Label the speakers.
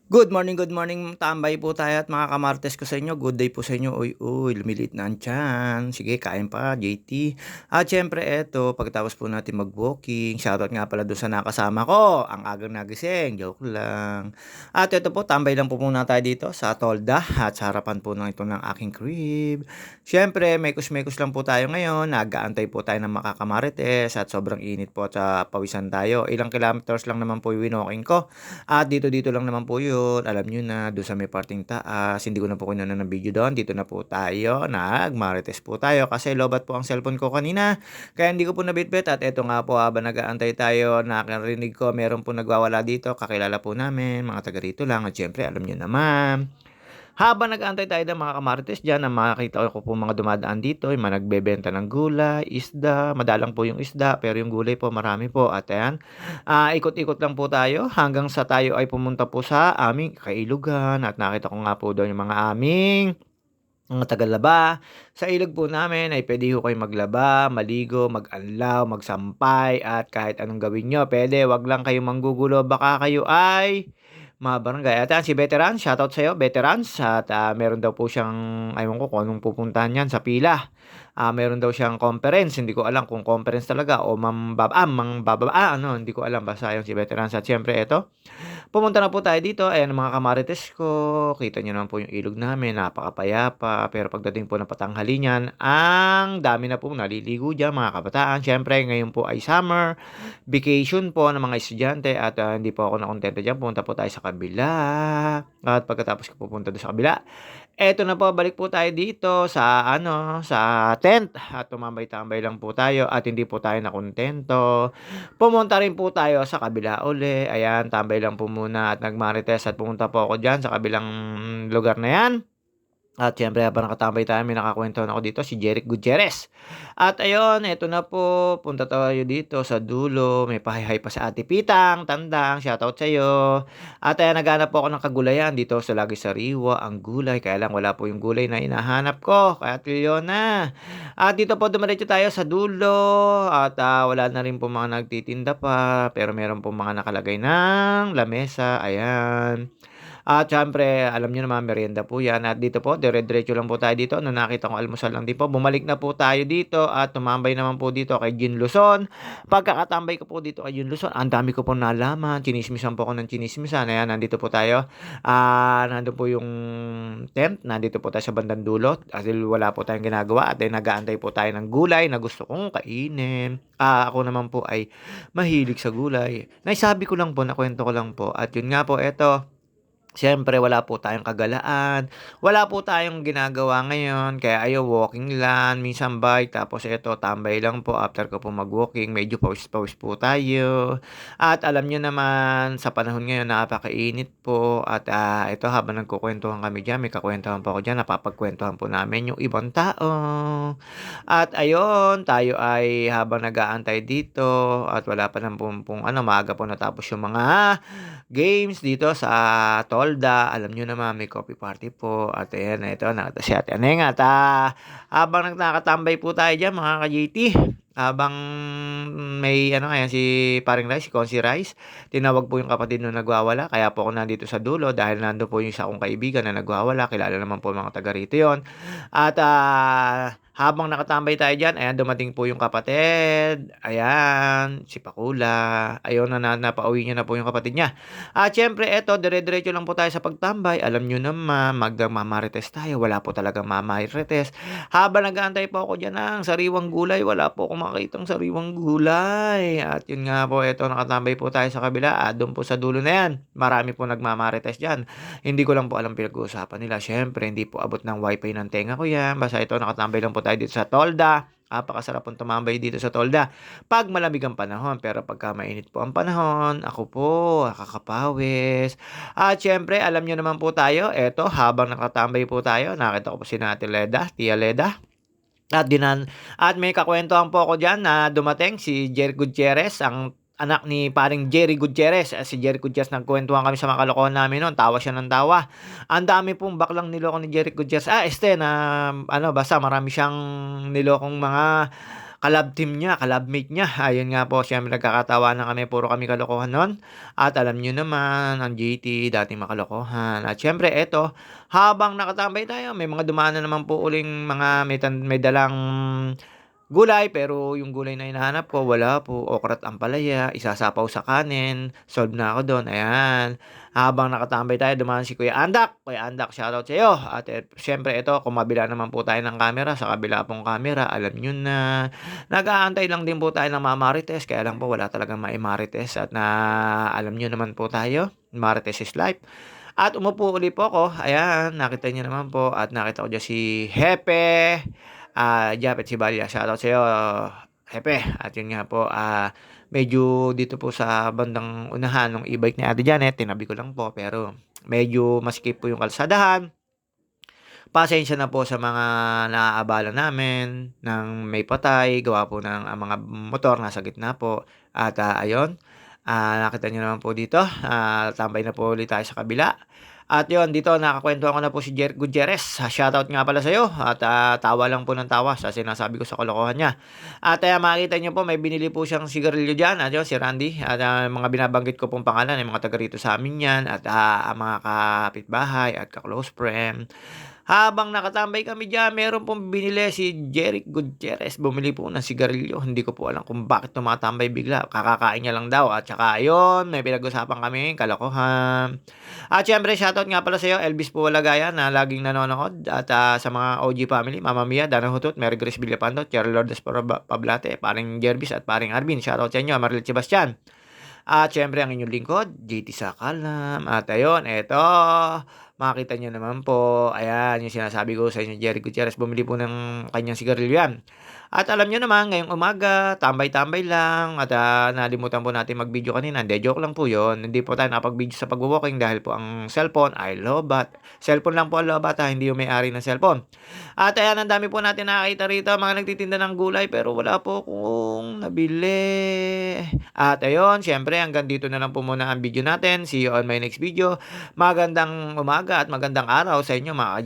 Speaker 1: Good morning, tambay po tayo at mga kamartes ko sa inyo. Good day po sa inyo. Uy, uy, lumiliit na ang tiyan. Sige, kain pa, JT. At syempre, eto, pagkatapos po natin mag-walking, shoutout nga pala doon sa nakasama ko. Ang agang nagising, joke lang. At eto po, tambay lang po muna tayo dito sa Tolda at sa harapan po ng ito ng aking crib. Syempre, mekos-mekos lang po tayo ngayon. Nag-aantay po tayo ng makakamarites at sobrang init po at pawisan tayo. Ilang kilometers lang naman po yung walking ko. At dito-dito lang naman po yun, alam niyo na, do'n sa may parteng taas, hindi ko na po kinuha ng video do'n, dito na po tayo, nag-marites po tayo kasi lobat po ang cellphone ko kanina, kaya hindi ko po nabitbit at eto nga po habang nag-aantay tayo, nakarinig ko meron po nagwawala dito, kakilala po namin, mga taga rito lang at siyempre alam niyo naman. Habang nag-aantay tayo ng mga kamarites diyan na makita ko po mga dumadaan dito, yung mga nagbebenta ng gulay, isda, madalang po yung isda, pero yung gulay po marami po at ayan, ikot-ikot lang po tayo hanggang sa tayo ay pumunta po sa aming kailugan at nakita ko nga po doon yung mga aming mga tagalaba. Sa ilog po namin ay puwede ho kayong maglaba, maligo, mag-anlaw, magsampay at kahit anong gawin niyo puwede, 'wag lang kayong manggugulo baka kayo ay mabarangay. At si Veteran, shoutout sa'yo Veterans at, meron daw po siyang ewan ko kung anong pupuntahan niyan sa pila. Meron daw siyang conference, hindi ko alam kung conference talaga o ano, hindi ko alam basta yun si Veterans at siyempre eto pumunta na po tayo dito, ayan ang mga kamarites ko, kita niyo naman po yung ilog namin, napakapayapa. Pero pagdating po ng patanghali niyan, ang dami na pong naliligo diyan mga kabataan. Siyempre ngayon po ay summer vacation po ng mga estudyante at, hindi po ako nakontento diyan, pumunta po tayo sa kabila. At pagkatapos ko pupunta dun sa kabila, eto na po balik po tayo dito sa ano, sa tent at tumambay-tambay lang po tayo at hindi po tayo nakuntento. Pumunta rin po tayo sa kabila uli, ayan tambay lang po muna at nagmarites at pumunta po ako diyan sa kabilang lugar na 'yan. At siyempre habang nakatambay tayo may nakakwentuhan ako dito si Jeric Gutierrez. At ayun, eto na po, punta tayo dito sa dulo, may pa-hi-hi pa sa Ate Pitang, Tandang, shoutout sa'yo. At ayan, naghahanap po ako ng kagulayan dito sa Lagi Sariwa, ang gulay, kaya lang wala po yung gulay na hinahanap ko, kaya yun na. At dito po dumiretso tayo sa dulo at, wala na rin po mga nagtitinda pa, pero meron po mga nakalagay ng lamesa, ayan. At siyempre alam niyo naman merienda po 'yan at dito po dire-diretso lang po tayo dito nung nakita kong almusal lang din po, bumalik na po tayo dito at tumambay naman po dito kay Jean Luzon. Pagkakatambay ko po dito kay Jean Luzon, ang dami ko pong nalaman, tsinismisan po ako ng tsinismisan. Ayan, nandito po tayo, nandun po yung tent, nandito po tayo sa bandang dulo dahil wala po tayong ginagawa at nag-aantay po tayo ng gulay na gusto kong kainin. Ako naman po ay mahilig sa gulay. Naisabi ko lang po, nakuwento ko lang po at yun nga po eto. Siyempre wala po tayong kagalaan, wala po tayong ginagawa ngayon kaya ayun walking lang, minsan bike tapos eto tambay lang po after ko po mag-walking medyo pawis-pawis po tayo. At alam niyo naman sa panahon ngayon napakainit po at, ito habang nagkukuwentuhan kami diyan, may kakuwentuhan po ako diyan, napapagkuwentuhan po namin yung ibang tao. At ayun, tayo ay habang nag-aantay dito at wala pa naman pong ano maaga po natapos yung mga games dito sa Tolda. Alam niyo naman may coffee party po at ayan ito nakita si Ate Aneng at, habang nakatambay po tayo diyan mga ka-JT, habang may ano ayan si paring Rice, si Konsi Rice, tinawag po yung kapatid nung nagwawala kaya po ako nandito sa dulo dahil nandun po yung isa kong kaibigan na nagwawala, kilala naman po mga taga rito yun. At, habang nakatambay tayo diyan, ayan dumating po yung kapatid, ayan, si Pakula, ayun napauwi niya na po yung kapatid niya. At siyempre eto dire-diretso lang po tayo sa pagtambay, alam niyo naman magmamarites tayo, wala po talagang mamarites. Habang nag-aantay po ako diyan ng sariwang gulay, wala po akong makitang sariwang gulay. At yun nga po, eto nakatambay po tayo sa kabila, dun po sa dulo na yan, marami po nagmamarites diyan. Hindi ko lang po alam pinag-uusapan nila, siyempre hindi po abot ng wifi ng tenga ko yan, basta ito nakatambay lang po tayo dito sa Tolda. Napakasarap pong tumambay dito sa Tolda 'pag malamig ang panahon, pero pagka mainit po ang panahon, ako po nakakapawis. At siyempre alam niyo naman po tayo, eto habang nakatambay po tayo, nakita ko po si Ate Leda, Tia Leda. At may kakuwentuhan po ako diyan na dumating si Jerry Gutierrez, ang anak ni paring Jerry Gutierrez. Si Jerry Gutierrez nagkuwentuhan kami sa mga kalokohan namin no'n, tawa siya ng tawa. Ang dami pong baklang niloko ni Jerry Gutierrez. Na ano basta marami siyang nilokong mga ka-love team niya, ka-lovemate niya. Ayun nga po, siyempre nagkakatawanan kami, puro kami kalokohan nun. At alam niyo naman, ang JT dating makalokohan. At siyempre eto, habang nakatambay tayo, may mga dumaan na naman po uling mga may dalang gulay, pero yung gulay na hinahanap ko wala po, okra at ampalaya, isasapaw sa kanin, solve na ako dun, ayan. Habang nakatambay tayo, dumaan si Kuya Andak. Kuya Andak, shoutout sa'yo. At siyempre ito, kumabila naman po tayo ng camera, sa kabila pong camera, alam niyo na, nag-aantay lang din po tayo ng mga Marites, kaya lang po wala talagang mai-Marites at alam niyo naman po tayo, Marites is life. At umupo uli po ako, ayan, nakita niyo naman po at nakita ko diyan si Hepe, Japet Sibalya, shoutout sa'yo, Hepe. At yun nga po, medyo dito po sa bandang unahan nung e-bike ni Ate Janet, tinabi ko lang po, pero medyo masikip po yung kalsadahan. Pasensya na po sa mga naaabala namin ng may patay, gawa po ng mga motor nasa gitna po. At ayun, nakita niyo naman po dito, tambay na po ulit tayo sa kabila. At yun, dito nakakwentuhan ko na po si Jeric Gutierrez. Shoutout nga pala sa'yo at tawa lang po ng tawa sa sinasabi ko sa kalokohan niya. At makita niyo po, may binili po siyang sigarilyo dyan. At yun, si Randy. At mga binabanggit ko pong pangalan, yung mga taga rito sa amin yan. At ang mga kapitbahay at ka-close friend. Habang nakatambay kami diyan, meron pong binili si Jeric Gutierrez. Bumili po ng sigarilyo. Hindi ko po alam kung bakit tumatambay bigla. Kakakain niya lang daw. At saka ayun, may pinag-usapan kami, kalokohan. At syempre, shoutout nga pala sa iyo, Elvis Puwalagaya, na laging nanonood. At sa mga OG family, Mama Mia, Dana Hutot, Mary Grace Villapando, Cherry Lourdes Pablate, paring Jervis at paring Arvin. Shoutout sa inyo, Marilyn Sebastian. At syempre, ang inyong lingkod, JT Sakalam. At ayun, eto, makita niyo naman po, ayan, yung sinasabi ko sa inyo, Jeric Gutierrez, bumili po ng kanyang sigarilyo yan. At alam niyo naman, ngayong umaga, tambay-tambay lang, at nalimutan po natin mag-video kanina. Hindi, joke lang po yun. Hindi po tayo nakapag-video sa pag-walking dahil po ang cellphone ay lobat. Cellphone lang po ang lobat, hindi yung may-ari ng cellphone. At ayan, ang dami po natin nakakita rito, mga nagtitinda ng gulay, pero wala po kung nabili. At ayun, syempre, hanggang dito na lang po muna ang video natin. See you on my next video. Magandang umaga at magandang araw sa inyo mga